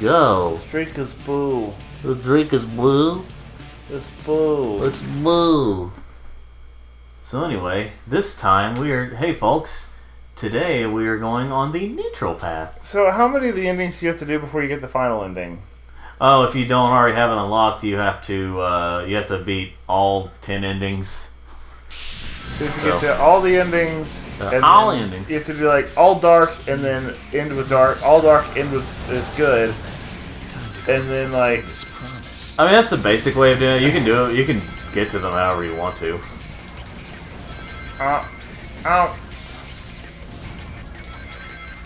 go. This drink is blue. The drink is blue. It's blue. It's blue. So anyway, this time hey folks, today we are going on the neutral path. So how many of the endings do you have to do before you get the final ending? Oh, if you don't already have it unlocked, you have to beat all 10 endings. You have to get to all the endings. All endings. You have to do like all dark and then end with dark. All dark, end with good. And then like... I mean, that's the basic way of doing it. You can do it. You can get to them however you want to. Ow.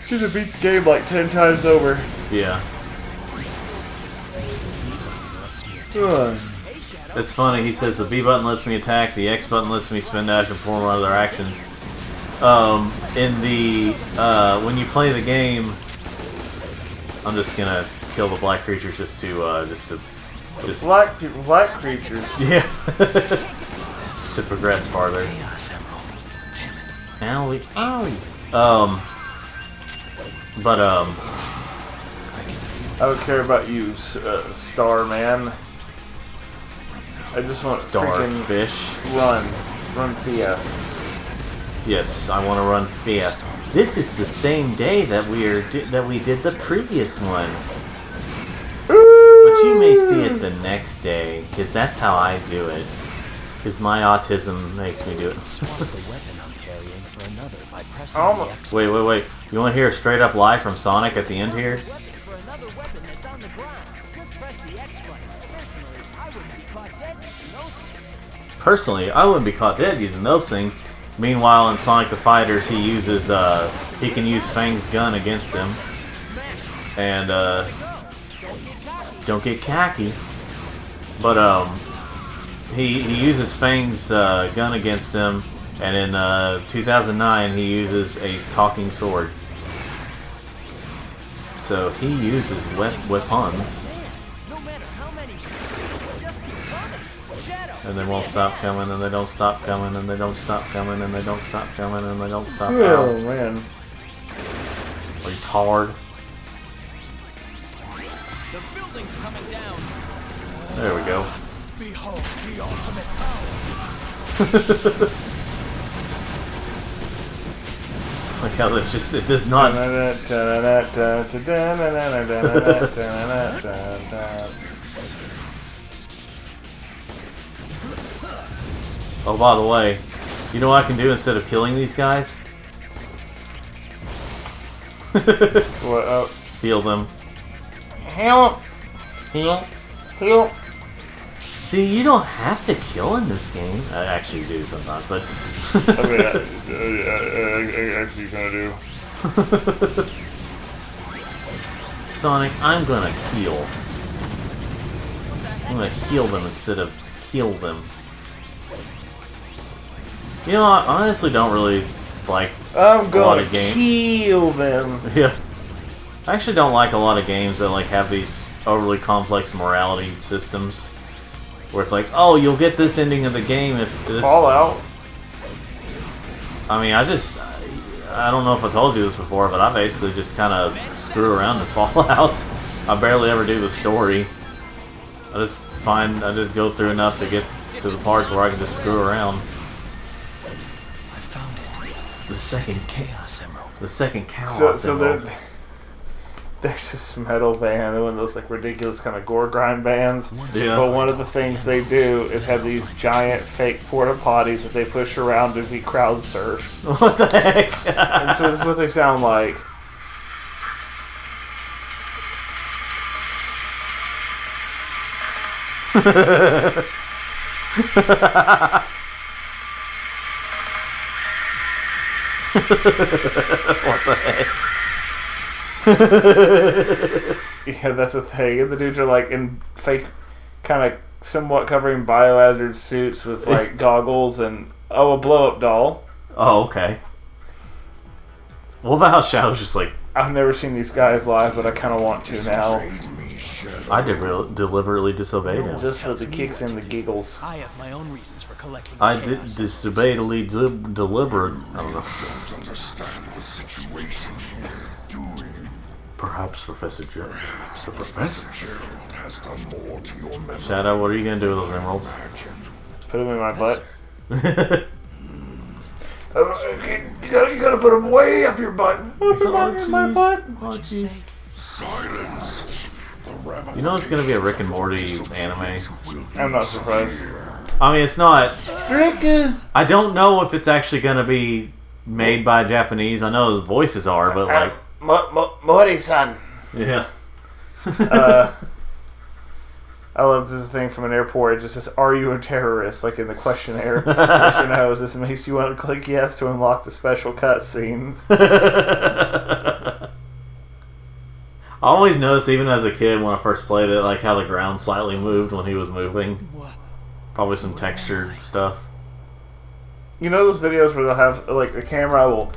Should have beat the game like 10 times over. Yeah. It's funny, he says the B button lets me attack, the X button lets me spin dash and perform other actions. When you play the game, I'm just gonna kill the black creatures just black creatures. Yeah. To progress farther. Owie. I don't care about you, Starman. I just want Starfish. Run fast. Yes, I want to run fast. This is the same day that we did the previous one. But you may see it the next day, because that's how I do it. Because my autism makes me do it. Wait. You want to hear a straight up lie from Sonic at the end here? Personally, I wouldn't be caught dead using those things. Meanwhile, in Sonic the Fighters, he can use Fang's gun against him. And, don't get cocky. But, he uses Fang's gun against him, and in 2009, he uses a talking sword. So, he uses weapons. And they won't stop coming, and they don't stop coming, and they don't stop coming, and they don't stop coming, and they don't stop coming. Oh, man. Retard. The building's coming down. There we go. Behold the ultimate power. Like how that's just, it does not... Oh, by the way, you know what I can do instead of killing these guys? What? Heal them. Help! See, you don't have to kill in this game. I actually do sometimes, but... I mean, I actually kind of do. Sonic, I'm gonna heal. I'm gonna heal them instead of kill them. You know, I honestly don't really like a lot of games. Kill them. Yeah. I actually don't like a lot of games that like have these overly complex morality systems. Where it's like, oh, you'll get this ending of the game if this... Fallout. I mean, I don't know if I told you this before, but I basically just kind of screw around in Fallout. I barely ever do the story. I just go through enough to get to the parts where I can just screw around. The second Chaos Emerald. The second Chaos Emerald. So there's this metal band, one of those like ridiculous kind of gore grind bands. Yeah. But one of the things they do is have these giant fake porta potties that they push around to be crowd surf. What the heck? And so this is what they sound like. What the heck? Yeah, that's a thing. And the dudes are like in fake, kind of somewhat covering biohazard suits with like goggles and a blow up doll. Oh, okay. What about how Shadow's just like... I've never seen these guys live, but I kind of want to now. I deliberately disobeyed him. Just for the kicks and the giggles. I have my own reasons for collecting. I did disobeyedly deliberate. I don't know. Don't understand the situation. Doing Perhaps Professor Gerald. The Professor? Gerald has done more to your memory. Shadow, what are you gonna do with those emeralds? Put them in my butt. You gotta put them way up your butt. Put them in my butt. Oh, jeez. Silence. You know it's gonna be a Rick and Morty anime? I'm not surprised. I mean, it's not... Rick! I don't know if it's actually gonna be made by Japanese. I know the voices are, but like... Mori-san. Yeah. I love this thing from an airport. It just says, "Are you a terrorist?" Like in the questionnaire. Yes or no. This makes you want to click yes to unlock the special cutscene. I always noticed, even as a kid when I first played it, like how the ground slightly moved when he was moving. Probably some texture stuff. You know those videos where they'll have, like, the camera will,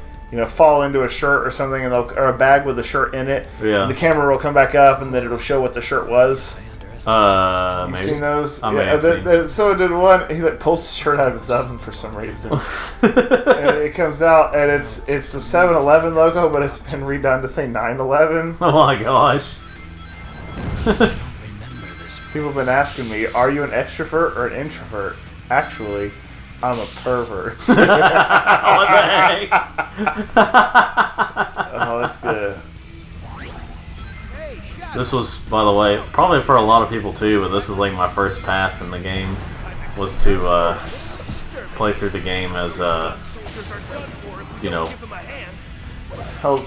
fall into a shirt or something, and or a bag with a shirt in it. Yeah. And the camera will come back up, and then it'll show what the shirt was. You've Maybe. seen those? I may have seen. So I did one. He pulls the shirt out of his oven for some reason, and it comes out, and it's the 7-Eleven logo, but it's been redone to say 9/11. Oh my gosh. People have been asking me, "Are you an extrovert or an introvert?" Actually, I'm a pervert. What the heck? Oh, that's good. This was, by the way, probably for a lot of people too, but this is like my first path in the game, was to play through the game as,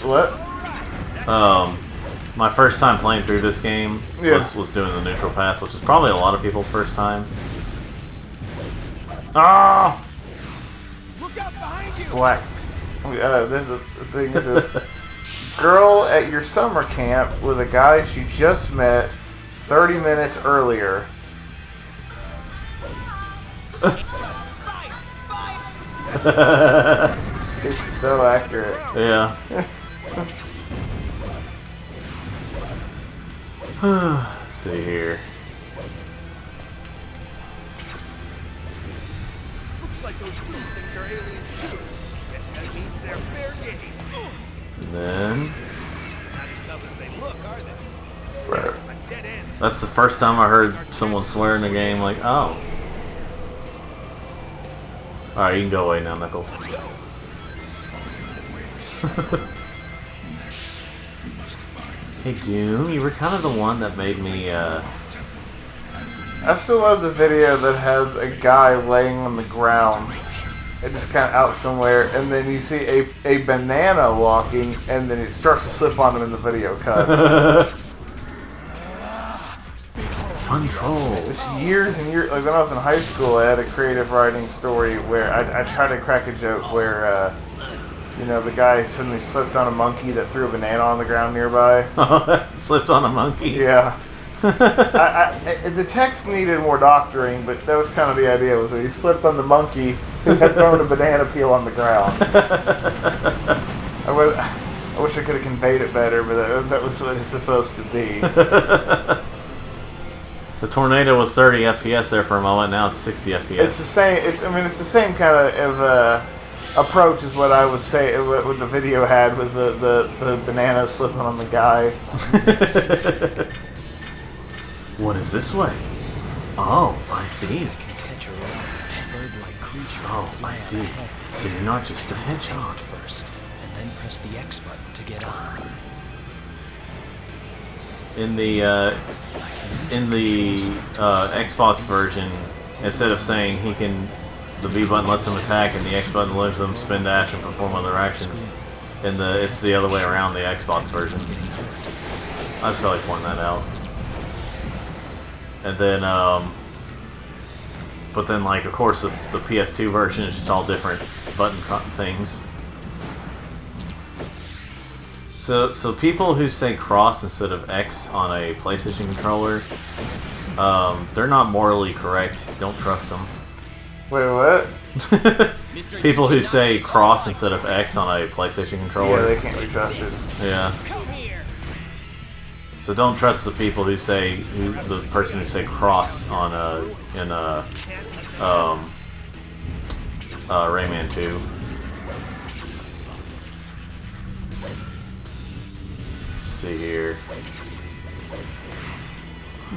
What? my first time playing through this game Yeah. was doing the neutral path, which is probably a lot of people's first time. Ah! Look out behind you! Black. There's a thing that says, "Girl at your summer camp with a guy she just met 30 minutes earlier." It's so accurate. Yeah. Let's see here. Looks like those blue things are aliens too. Guess that means they're fair game. And then... Not as tough as they look, are they? Right. A dead end. That's the first time I heard someone swear in the game, like, oh. Alright, you can go away now, Knuckles. Hey, Doom, you were kind of the one that made me, I still love the video that has a guy laying on the ground and just kind of out somewhere, and then you see a banana walking, and then it starts to slip on him in the video cuts. Control. It's years and years. Like when I was in high school, I had a creative writing story where I tried to crack a joke where, the guy suddenly slipped on a monkey that threw a banana on the ground nearby. Slipped on a monkey. Yeah. The text needed more doctoring, but that was kind of the idea. Was that he slipped on the monkey who had thrown a banana peel on the ground. I wish I could have conveyed it better, but that was what it's supposed to be. The tornado was 30 FPS there for a moment. Now it's 60 FPS. It's the same. It's the same kind of approach as what I was saying. What the video had with the banana slipping on the guy. What is this way? Oh, I see. Oh, I see. So you're not just a hedgehog. First, and then press the X button to get on. In the Xbox version, instead of saying the B button lets him attack and the X button lets him spin dash and perform other actions. It's the other way around the Xbox version. I just felt like pointing that out. And then, but then, like, of course, the PS2 version is just all different button things. So people who say cross instead of X on a PlayStation controller, they're not morally correct. Don't trust them. Wait, what? People who say cross instead of X on a PlayStation controller. Yeah, they can't be trusted. Yeah. So don't trust the people who say the person who say cross on Rayman 2. Let's see here.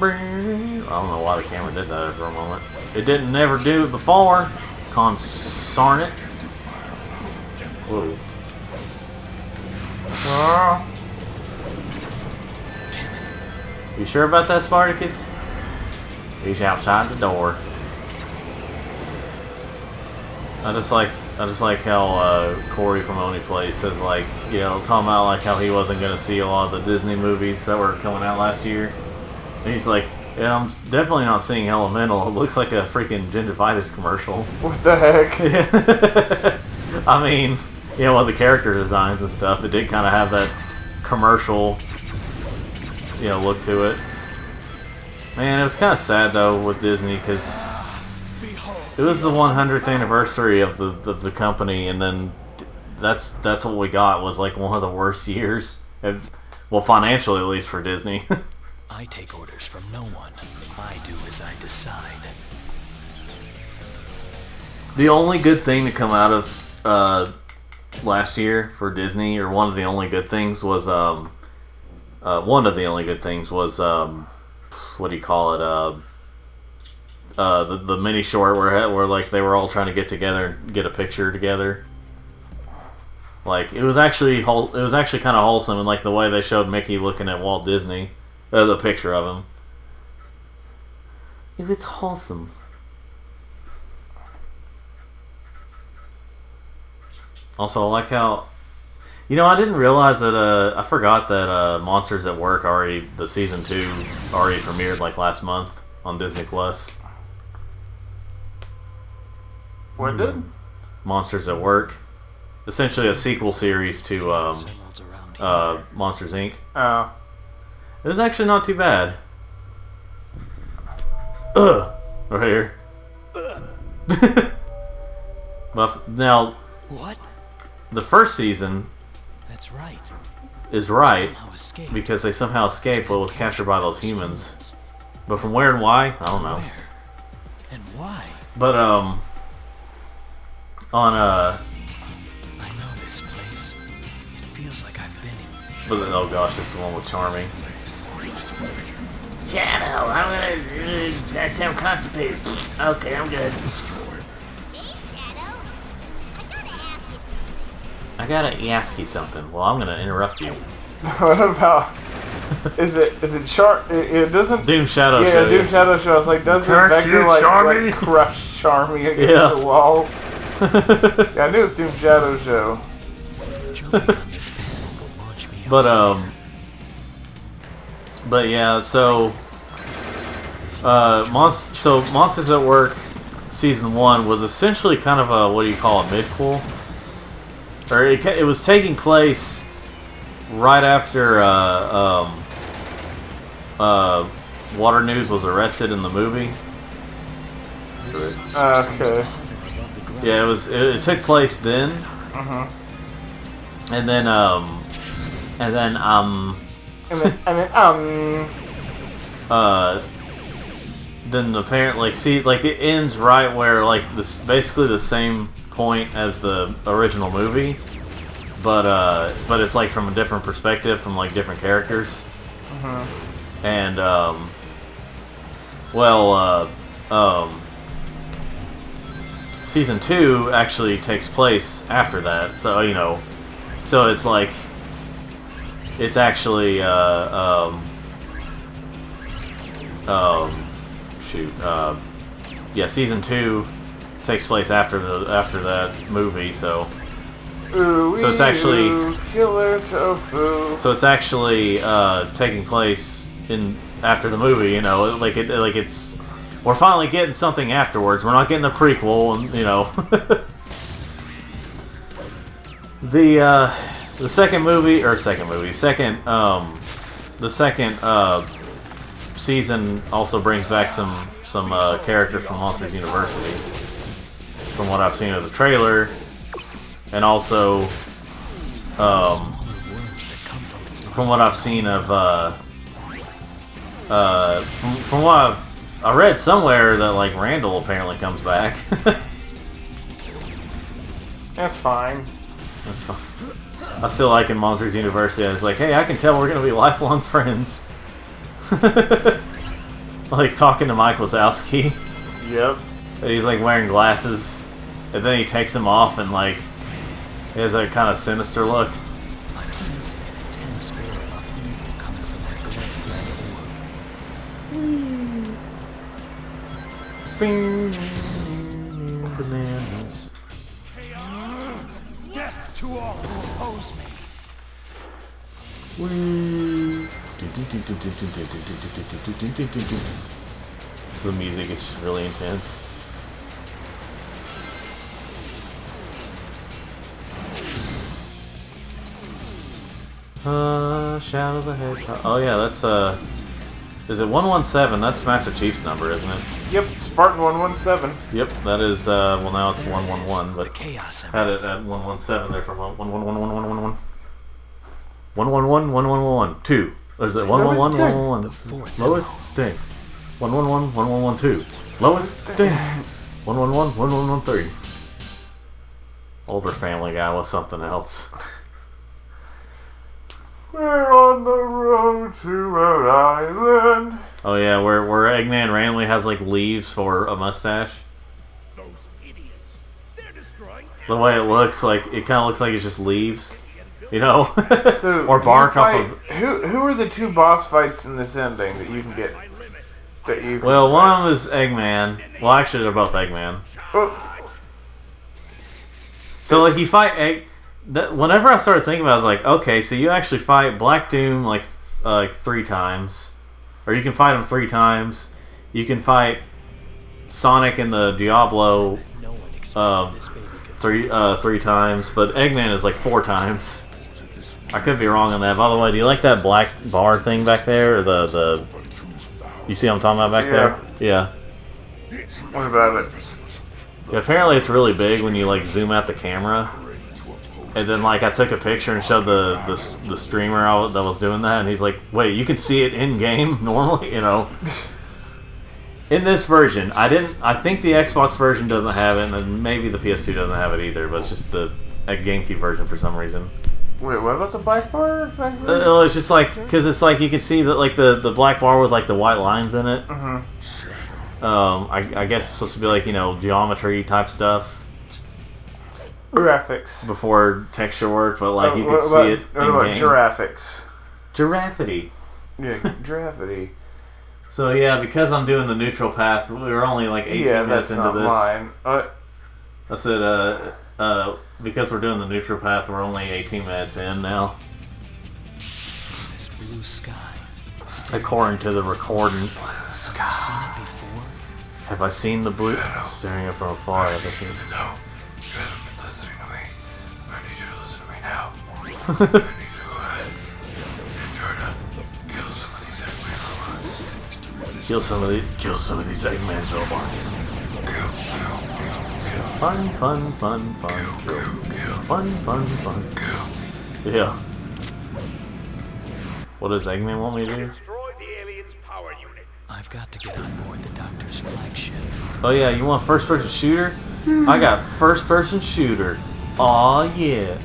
I don't know why the camera did that for a moment. It didn't never do it before. Consarn it. Whoa. You sure about that, Spartacus? He's outside the door. I just like how Corey from Only Place says, like, you know, talking about like how he wasn't gonna see a lot of the Disney movies that were coming out last year. And he's like, yeah, I'm definitely not seeing Elemental. It looks like a freaking gingivitis commercial. What the heck? Yeah. I mean, you know, with the character designs and stuff, it did kind of have that commercial, you know, look to it. Man, it was kind of sad though with Disney because it was the 100th anniversary of the company, and then that's what we got was like one of the worst years, well, financially at least for Disney. I take orders from no one. I do as I decide. The only good thing to come out of last year for Disney, or one of the only good things was what do you call it? The mini short where like they were all trying to get together and get a picture together. Like it was actually kind of wholesome, and like the way they showed Mickey looking at Walt Disney, the picture of him. It was wholesome. Also, I like how, you know, I didn't realize that, I forgot that Monsters at Work the season 2 already premiered like last month on Disney Plus. What did? Monsters at Work. Essentially a sequel series to Monsters Inc. Oh. It was actually not too bad. Ugh! Right here. But now, What? the first season That's right. is right Somehow escaped. because they somehow escaped what was captured by those humans. But from where and why, I don't know. Where? And why? But on I know this place. It feels like I've been in. but oh gosh, this is the one with Charming. Shadow, I sound constipated. Okay, I'm good. Hey, Shadow. I gotta ask you something. Well, I'm gonna interrupt you. What about? Is it Char? It doesn't. Doom Shadow Yeah, Show. Doom Shadow Show. I was like, doesn't Curse Vector you, like Charmy? crush Charmy against Yeah. the wall? Yeah, I knew it was Doom Shadow Show. Jumping on this panel will launch me But yeah, so Monsters at Work season 1 was essentially kind of a, what do you call it, mid-cool? Or it was taking place right after Water News was arrested in the movie. Okay. Yeah, it took place then. And then then apparently, see, like it ends right where like this, basically the same point as the original movie, but it's like from a different perspective, from like different characters. And season 2 actually takes place after that, so you know, so it's like it's actually season 2 takes place after that movie, so it's actually killer tofu. so it's actually taking place after the movie, you know, it's we're finally getting something afterwards. We're not getting a prequel, and you know. The second season also brings back some characters from Monsters University, from what I've seen of the trailer, and also from what I've seen of from what I read somewhere that like Randall apparently comes back. That's fine. That's fun. I still like in Monsters University. I was like, hey, I can tell we're gonna be lifelong friends. Like talking to Mike Wazowski. Yep. And he's like wearing glasses, and then he takes them off, and like he has that kind of sinister look. I'm sensing an intense aura of evil coming from that glowing red orb. Bing, bananas. Death to all who oppose me. So the music is really intense. Shadow the Hedgehog. Oh yeah, that's is it 117? That's Master Chief's number, isn't it? Yep, Spartan 117. Yep, that is well now it's 111, The but chaos had it at 117 there for 111. 111, 2. Or is it 111, 111? the fourth Lowest ding. 111, 1112. Lowest ding. 111, 1113. Older Family Guy was something else. We're on the road to Rhode Island. Oh yeah, where Eggman randomly has like leaves for a mustache. Those idiots. They're destroying The way it looks, like it kind of looks like it's just leaves, you know, So or you bark off fight- of. Who are the two boss fights in this ending that you can get? my limit. That you. Well, one of them is Eggman. Well, actually, they're both Eggman. Oh, So like you fight Egg. Whenever I started thinking about it, I was like, okay, so you actually fight Black Doom like 3 times, or you can fight him 3 times. You can fight Sonic in the Diablo no one expected this baby could 3 times, but Eggman is like 4 times. I could be wrong on that. By the way, do you like that black bar thing back there, or the? You see what I'm talking about back there? Yeah. what about it? Yeah, apparently it's really big when you like zoom out the camera. And then like I took a picture and showed the streamer that was doing that, and he's like, "Wait, you can see it in game normally, you know?" In this version, I think the Xbox version doesn't have it, and maybe the PS2 doesn't have it either. But it's just the GameCube version for some reason. Wait, what about the black bar exactly? It's just like because it's like you can see that like the black bar with like the white lines in it. Mhm. I guess it's supposed to be like, you know, geometry type stuff Graphics. before texture work, but like you could What about- see it What in about game. giraffics? Giraffity. Yeah, giraffity. So yeah, because I'm doing the neutral path, we were only like 18 Yeah, minutes that's into not this. mine. I said, because we're doing the neutral path, we're only 18 minutes in now, this blue sky. according to the recording. Seen it before? Have I seen the blue? Staring up from afar. Have I seen? No. You haven't been listening to me. I need you to listen to me now. I need to go ahead and try to kill some of these Eggman robots. Kill some of these Eggman robots. Kill. Fun. Kill. Fun. Yeah. What does Eggman want me to do? Destroy the alien's power unit. I've got to get on board the doctor's flagship. Oh yeah, you want first-person shooter? I got first-person shooter. Aw yeah.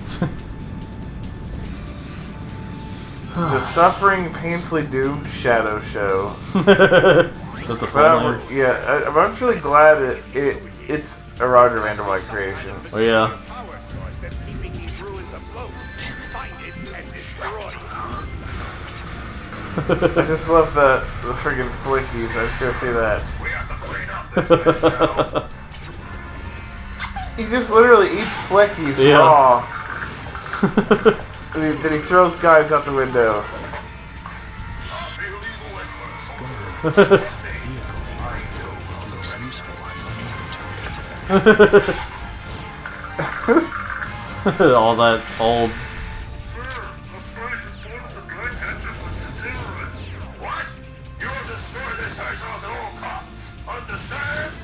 The suffering, painfully doomed Shadow Show. Is that the But full name? I'm actually glad it's a Roger Vanderwijk creation. Oh yeah. Power source that's keeping these ruins afloat. Find it and destroy it. I just love the friggin' flickies. I just gotta say that. We have to clean up this mess now. He just literally eats flickies Yeah. raw. Then he throws guys out the window. All that old. Sir, a Spanish informs a black hatchet with terrorists. What? You will destroy this hedgehog at all costs. Understand?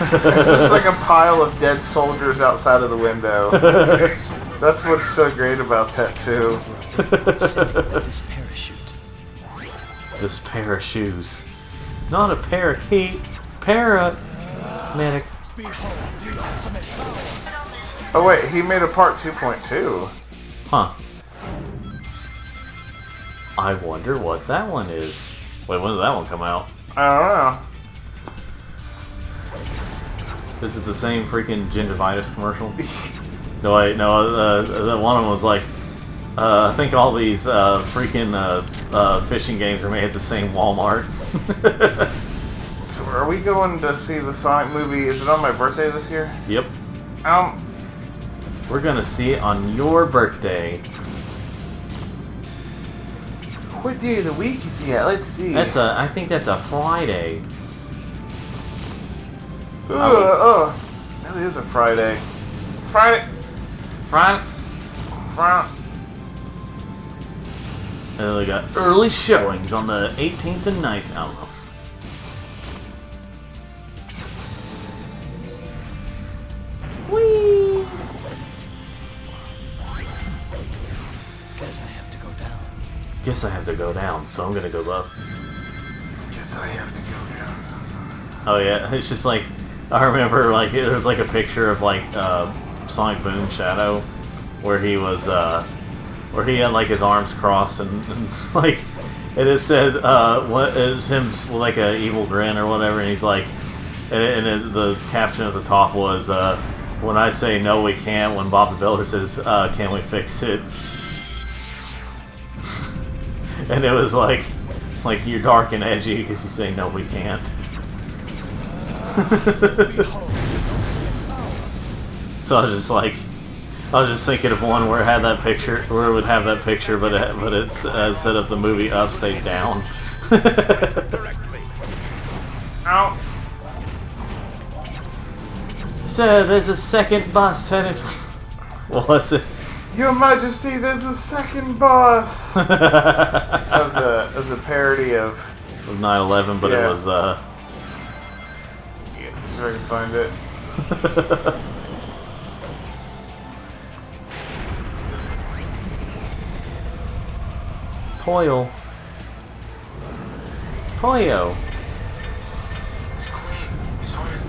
It's just like a pile of dead soldiers outside of the window. That's what's so great about that too. This parachute. This pair of shoes. Not a parakeet. Paramedic. Oh wait, he made a part 2.2. Huh. I wonder what that one is. Wait, when did that one come out? I don't know. Is it the same freaking gingivitis commercial? No, wait, no, one of them was like, I think all these freaking fishing games are made at the same Walmart. So are we going to see the Sonic movie? Is it on my birthday this year? Yep. We're gonna see it on your birthday. What day of the week is he at? Let's see. I think that's a Friday. That is a Friday. Friday. And then they got early showings on the 18th and 19th. I don't know. Whee! Guess I have to go down. Guess I have to go down, so I'm gonna go up. Guess I have to go down. Oh yeah, it's just like, I remember like there was like a picture of like Sonic Boom Shadow where he was where he had like his arms crossed and like it said what is him with like a evil grin or whatever, and he's like, the caption at the top was when I say no we can't, when Bob the Builder says can we fix it. And it was like you're dark and edgy because you say no we can't. So I was just thinking of one where it had that picture, where it would have that picture, but it's set up the movie upside down. Ow. So there's a second bus headed. What was it? Your Majesty, there's a second boss. That was a parody of. It was 9/11, but Yeah. it was Yeah, see if I can find it. Poyo. It's clean. It's hard as...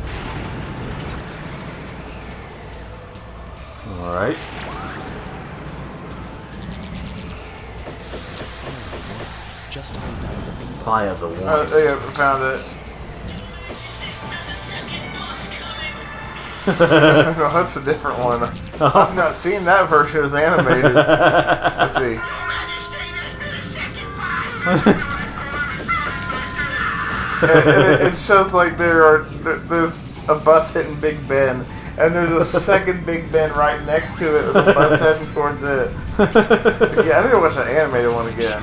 All right. Just hold down the main Fire the voice. Yeah, found it. No, that's a different one. I've not seen that version as animated. Let's see. It shows like there's a bus hitting Big Ben, and there's a second Big Ben right next to it with a bus heading towards it. Yeah, I need to watch that animated one again.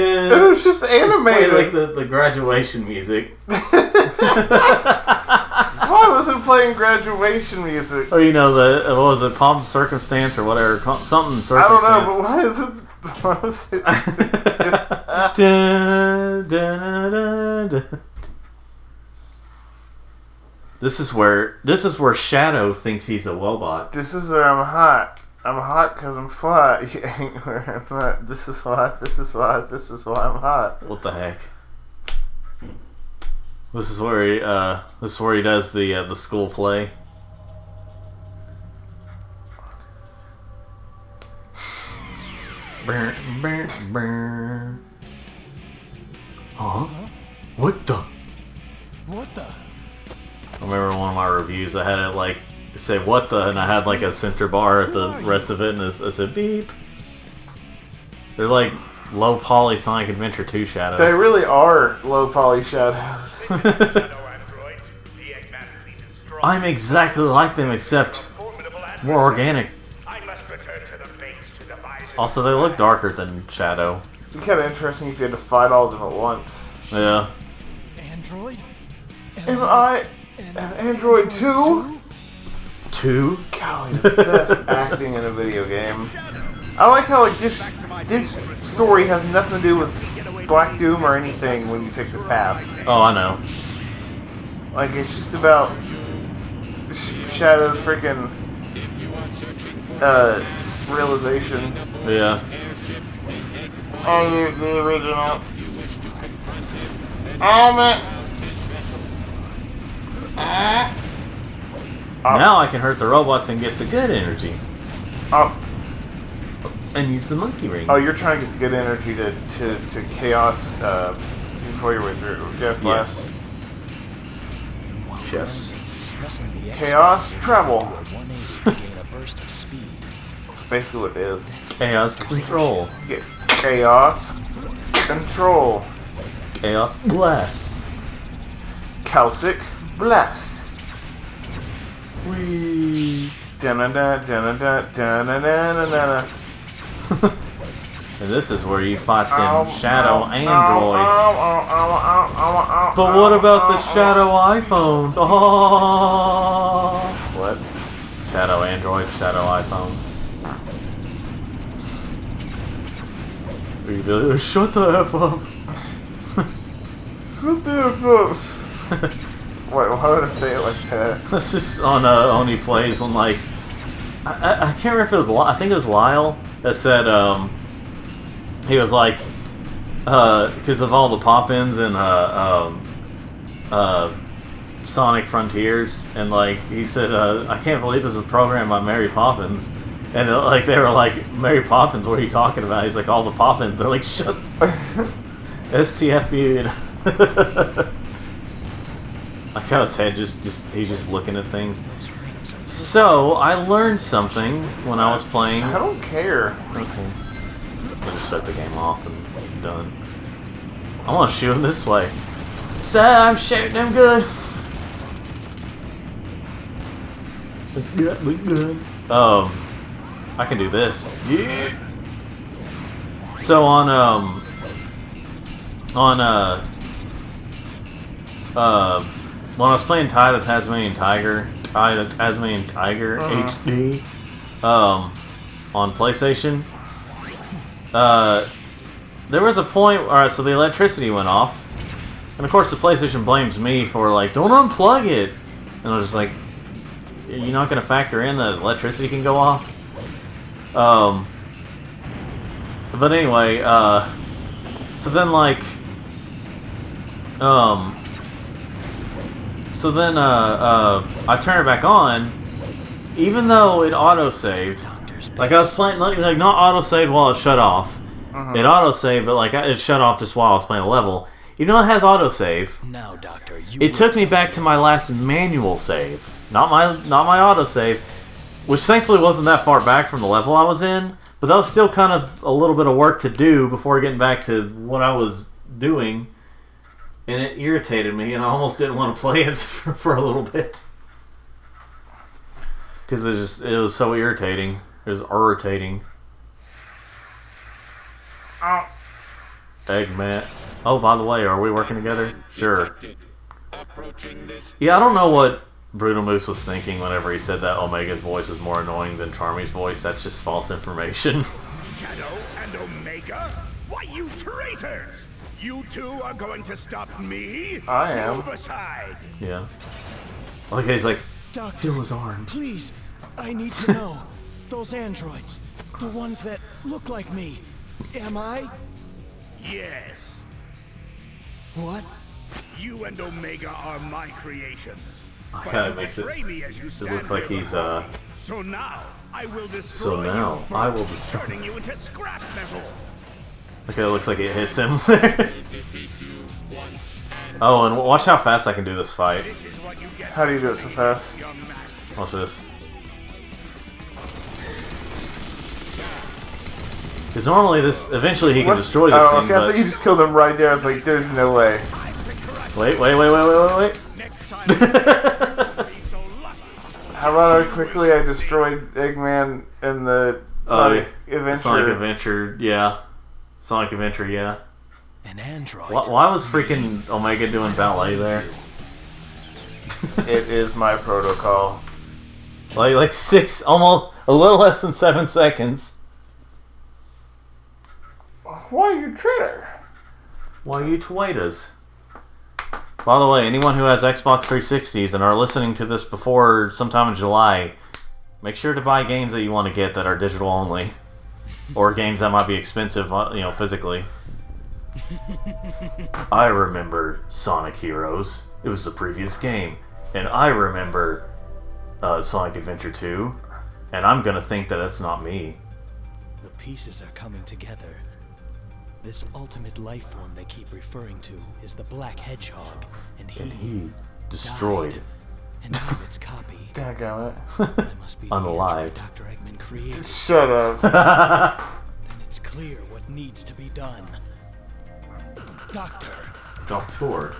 It was just animated. Like the graduation music. Why wasn't playing graduation music? Or you know what was it, Pomp Circumstance or whatever, something I don't circumstance. know, but why is it? Why was it? Dun, dun, dun, dun. This is where Shadow thinks he's a Wobot. This is where I'm hot. I'm hot because I'm fly. You ain't where I'm hot. This is why. This is why. This is why I'm hot. What the heck? This is where he does the school play. Huh? What the? What the? I remember one of my reviews, I had it like say what the, and I had like a censor bar at the rest of it, and I said beep. They're like low poly Sonic Adventure 2 shadows. They really are low poly shadows. I'm exactly like them, except more organic. Also, they look darker than Shadow. It'd be kind of interesting if you had to fight all of them at once. Yeah. Android? Am I an Android 2? 2? Golly, the best acting in a video game. I like how like this story has nothing to do with Black Doom or anything when you take this path. Oh, I know. Like it's just about Shadow's freaking realization. Yeah. Oh, the original. Oh, man. Now I can hurt the robots and get the good energy. Oh, And use the monkey ring. oh, you're trying to get the good energy to chaos before your way through. Death Blast. Yes. Pressing the X Chaos travel. 180 to gain a burst of speed. That's basically what it is. Chaos control. You get chaos control. Chaos blast. Calcic blast. Whee. Da-na-da, da-na-da, da-na-da-na-na. And this is where you fight them Ow, shadow ow, androids. ow, ow, ow, ow, ow, ow, But ow, what about the ow, shadow iPhones? Oh. What? Shadow androids, shadow iPhones. Shut the F up. What the fuck? Wait, why would I say it like that? That's just on Oni Plays on like I can't remember if it was I think it was Lyle that said he was like because of all the pop-ins and Sonic Frontiers, and like he said I can't believe this was programmed by Mary Poppins, and like they were like, Mary Poppins, what are you talking about? He's like, all the Poppins. They're like, shut STFU. I got his head he's just looking at things. So I learned something when I was playing. I don't care. Okay. I'll just shut the game off and done. I want to shoot him this way. So I'm shooting him good. I can do this. Yeah. So when I was playing Ty the Tasmanian Tiger HD, on PlayStation, there was a point. Alright, so the electricity went off, and of course the PlayStation blames me for like, don't unplug it, and I was just like, you're not gonna factor in that electricity can go off. But anyway, so then like, I turn it back on, even though it auto-saved. Like I was playing, like not auto-saved while it shut off. It auto-saved, but like it shut off just while I was playing a level. Even though it has auto-save, Now, Doctor, you it took me back to my last manual save, not my auto-save, which thankfully wasn't that far back from the level I was in. But that was still kind of a little bit of work to do before getting back to what I was doing. And it irritated me, and I almost didn't want to play it for a little bit. Because it was so irritating. It was irritating. Eggman. Oh, by the way, are we working together? Sure. Yeah, I don't know what Brutal Moose was thinking whenever he said that Omega's voice is more annoying than Charmy's voice. That's just false information. Shadow and Omega? Why, you traitors! You two are going to stop me? I am. Move aside. Yeah. Okay, he's like, Doctor, feel his arm. please, I need to know. Those androids, the ones that look like me. Am I? Yes. What? You and Omega are my creations. But Kinda you makes it- betray me as you It stand looks like here he's, before me. So now, I will destroy So now, you, I will destroy- turning you into scrap metal. Okay, it looks like it hits him. Oh, and watch how fast I can do this fight. This is what you get, How do you do it so fast? young master. Watch this. Because normally eventually he can destroy this Oh, thing, okay, I thought you but... just killed him right there. I was like, there's no way. Wait. Next time, be so lucky. How about how quickly I destroyed Eggman in the Sonic Adventure? Sonic Adventure, yeah. Sonic Adventure, yeah. An android. Why was freaking Omega doing ballet there? It is my protocol. Like 6, almost a little less than 7 seconds. Why you traitor? Why you tweeters? By the way, anyone who has Xbox 360s and are listening to this before sometime in July, make sure to buy games that you want to get that are digital only, or games that might be expensive, physically. I remember Sonic Heroes. It was the previous game, and I remember Sonic Adventure 2, and I'm gonna think that it's not me. The pieces are coming together. This ultimate life form they keep referring to is the Black Hedgehog, and he destroyed. died. And now its copy. Daggone That must be the Unalived. android Dr. Eggman created. it. Shut up. Then it's clear what needs to be done. Doctor, Doctor.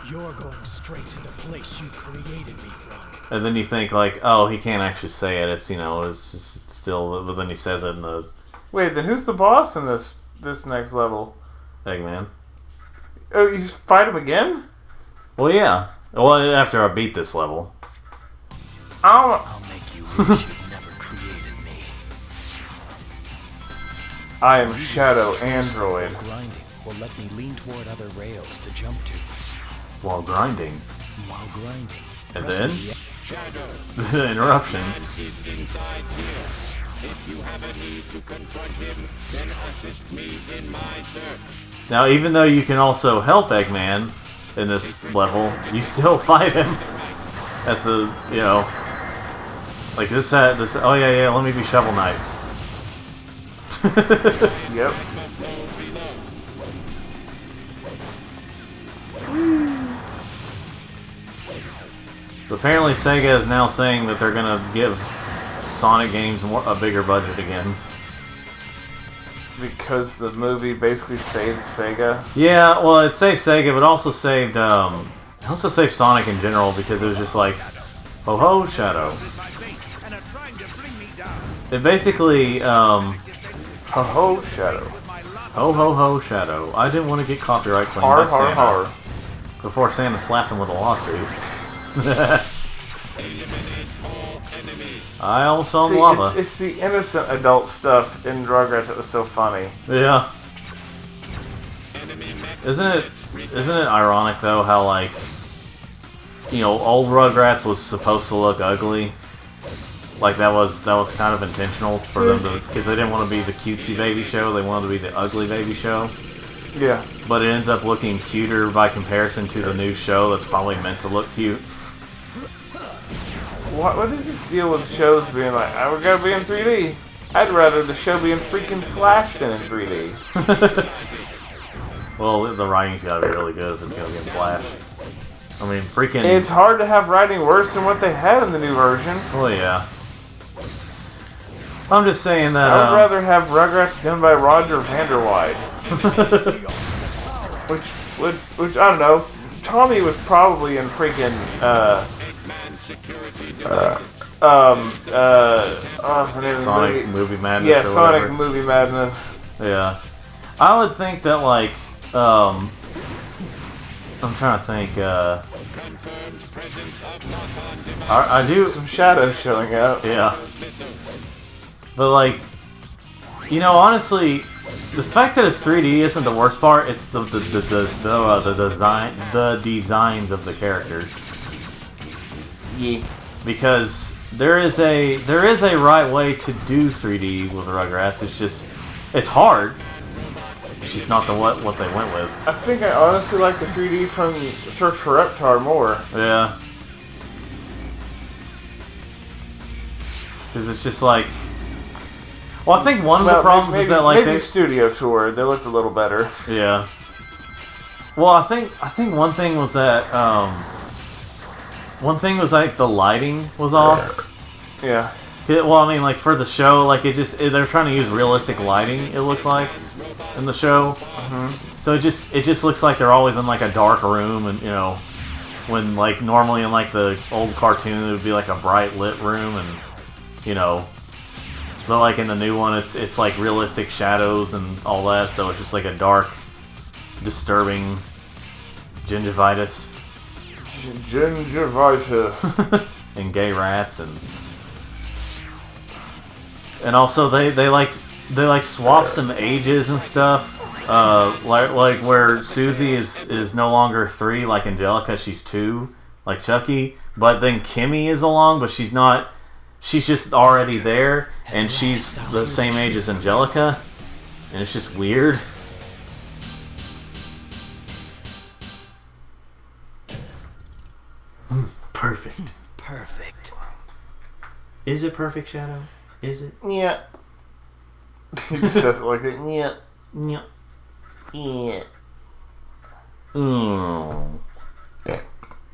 you're going straight to the place you created me from. And then you think like, oh, he can't actually say it. It's it's just still. But then he says it in the Wait, then who's the boss in this next level? Eggman. Oh, you just fight him again? Well, yeah. Well, after I beat this level. I'll make you wish you'd never created me. I am Shadow Android. Grinding will let me lean toward other rails to jump to. While grinding. While grinding. And pressing then? the Interruption. Now, even though you can also help Eggman in this level, you still fight him at the, like this, oh yeah, let me be Shovel Knight. Yep. So apparently Sega is now saying that they're gonna give Sonic games a bigger budget again. Because the movie basically saved Sega. Yeah, well, it saved Sega, but also saved Sonic in general, because it was just like, ho ho, Shadow. It basically, Ho ho, Shadow. ho ho ho, Shadow. I didn't want to get copyright claimed Har by har Santa har. before Santa slapped him with a lawsuit. I almost saw him See, lava. it's the innocent adult stuff in Rugrats that was so funny. Yeah. Isn't it ironic though how like old Rugrats was supposed to look ugly? Like that was kind of intentional for them to, because they didn't want to be the cutesy baby show, they wanted to be the ugly baby show. Yeah. But it ends up looking cuter by comparison to the new show that's probably meant to look cute. What is this deal with shows being like, I would gotta be in 3D? I'd rather the show be in freaking Flash than in 3D. Well, the writing's gotta be really good if it's gonna be in Flash. I mean, freaking... It's hard to have writing worse than what they had in the new version. Well, yeah. I'm just saying that... I would rather have Rugrats done by Roger Vanderwide. which, I don't know, Tommy was probably in freaking, what's the name of the Sonic Movie Madness. Yeah, or Sonic whatever. Movie Madness. Yeah. I would think that, like, I'm trying to think, I do... Some shadows showing up. Yeah. But, like, honestly, the fact that it's 3D isn't the worst part. It's the designs of the characters. Yeah. Because there is a right way to do 3D with Rugrats. It's hard. It's just not what they went with. I think I honestly like the 3D from Search for Reptar more. Yeah. Because it's just like... Well, I think one of the problems is that, like... Maybe Studio Tour, they looked a little better. Yeah. Well, I think one thing was that, one thing was, like, the lighting was off. Yeah. Well, I mean, like, for the show, like, they're trying to use realistic lighting, it looks like, in the show. Mm-hmm. So it just looks like they're always in, like, a dark room, and, when, like, normally in, like, the old cartoon, it would be, like, a bright lit room, and, but, like, in the new one, it's like, realistic shadows and all that, so it's just, like, a dark, disturbing gingivitis. Gingivitis. And gay rats, and also they swap some ages and stuff, like where Susie is no longer 3 like Angelica, she's 2 like Chucky, but then Kimmy is along, but she's not she's just already there, and she's the same age as Angelica, and it's just weird. Perfect. Perfect. Is it perfect, Shadow? Is it? Yeah. He just says it like that. Yeah. Yeah. Yeah. Mm.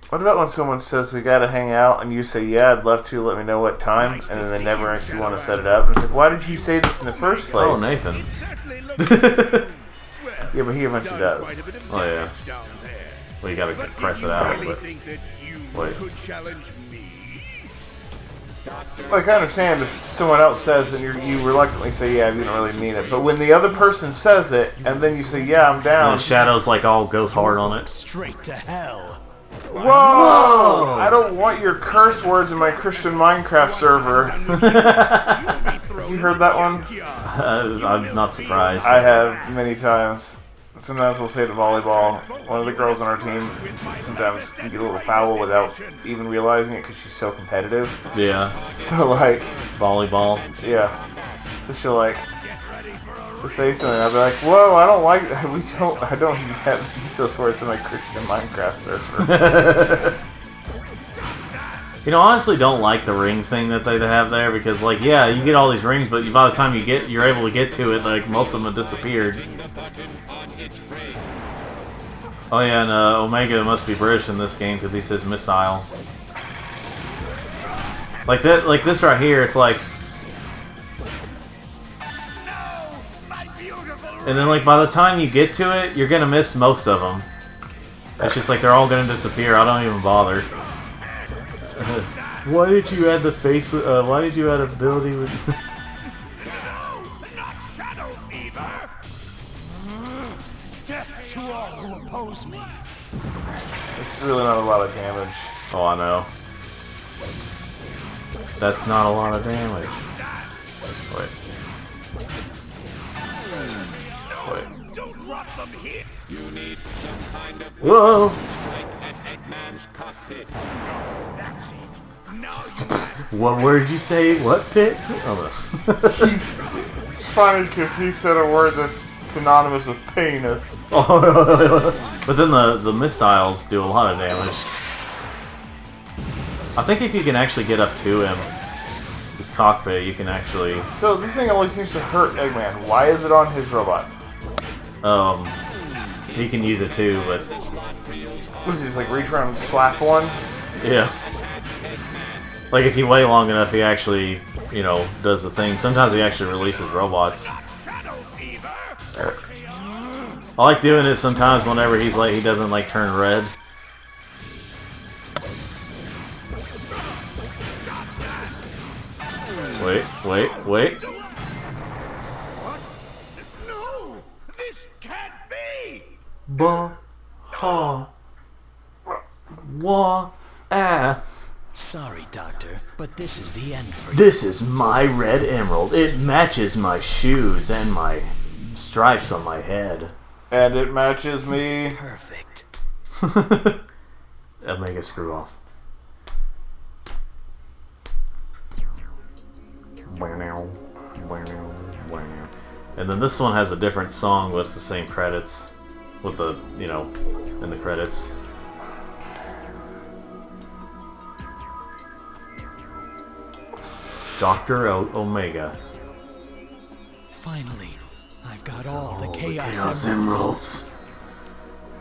What about when someone says we gotta hang out and you say, yeah, I'd love to, let me know what time, and then they never actually want to set it up? And it's like, why did you say this in the first place? Oh, Nathan. It certainly looks to Yeah, but he eventually done does. quite a bit of Oh, yeah. damage down there. Well, you gotta But press do it you out. really But think that you wait. could challenge me? Like, I understand if someone else says and you reluctantly say, yeah, you don't really mean it. But when the other person says it, and then you say, yeah, I'm down. and Shadow's like all goes hard on it. Straight to hell. Whoa! I don't want your curse words in my Christian Minecraft server. You heard that one? I'm not surprised. I have many times. Sometimes we'll say it at volleyball. One of the girls on our team sometimes can get a little foul without even realizing it because she's so competitive. Yeah. So, like, Volleyball. yeah. So she'll, like, she'll say something. I'll be like, whoa, I don't like that. I don't use those words in my Christian Minecraft server. You know, I honestly don't like the ring thing that they have there because, like, yeah, you get all these rings, but by the time you're able to get to it, like, most of them have disappeared. Oh yeah, and Omega must be British in this game because he says missile. Like that, like this right here, it's like, and then like by the time you get to it, you're gonna miss most of them. It's just like they're all gonna disappear. I don't even bother. Why did you add the face? Why did you add ability with? To all who oppose me. It's really not a lot of damage. Oh, I know. That's not a lot of damage. Wait. Wait. Don't drop them here. Whoa! That's it. Now What word did you say? What pit? Oh, no. It's funny because he said a word that's synonymous with penis. But then the missiles do a lot of damage. I think if you can actually get up to him, his cockpit, you can actually... So this thing always seems to hurt Eggman. Why is it on his robot? He can use it too, but... What is he, just like reach around and slap one? Yeah. Like if you wait long enough, he actually, you know, does the thing. Sometimes he actually releases robots. I like doing it sometimes whenever he's like, he doesn't like turn red. Wait. no, this can't be. Ba, ha, wa, ah. Sorry, Doctor, but this is the end for you. This is my red emerald. It matches my shoes and my stripes on my head. And it matches me. Perfect. Omega screw off. And then this one has a different song with the same credits. With the, you know, in the credits. Dr. Omega. Finally, I've got all the Oh, Chaos, Emeralds.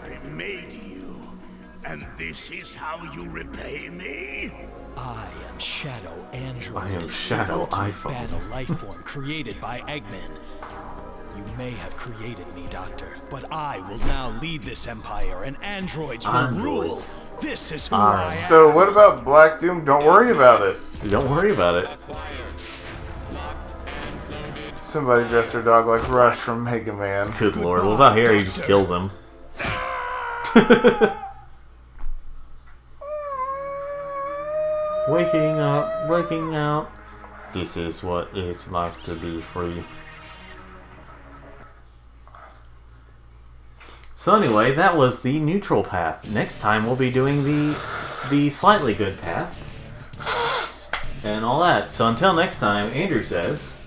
I made you, and this is how you repay me? I am Shadow Android. I am Shadow the ultimate iPhone. battle life form created by Eggman. You may have created me, Doctor, but I will now lead this empire, and androids will rule. Androids. This is who I am. So what about Black Doom? Don't worry about it. Don't worry about it. Somebody dressed their dog like Rush from Mega Man. Good lord. What about here? He just kills him. Waking up, waking out. This is what it's like to be free. So anyway, that was the neutral path. Next time we'll be doing the slightly good path. and all that. So until next time, Andrew says...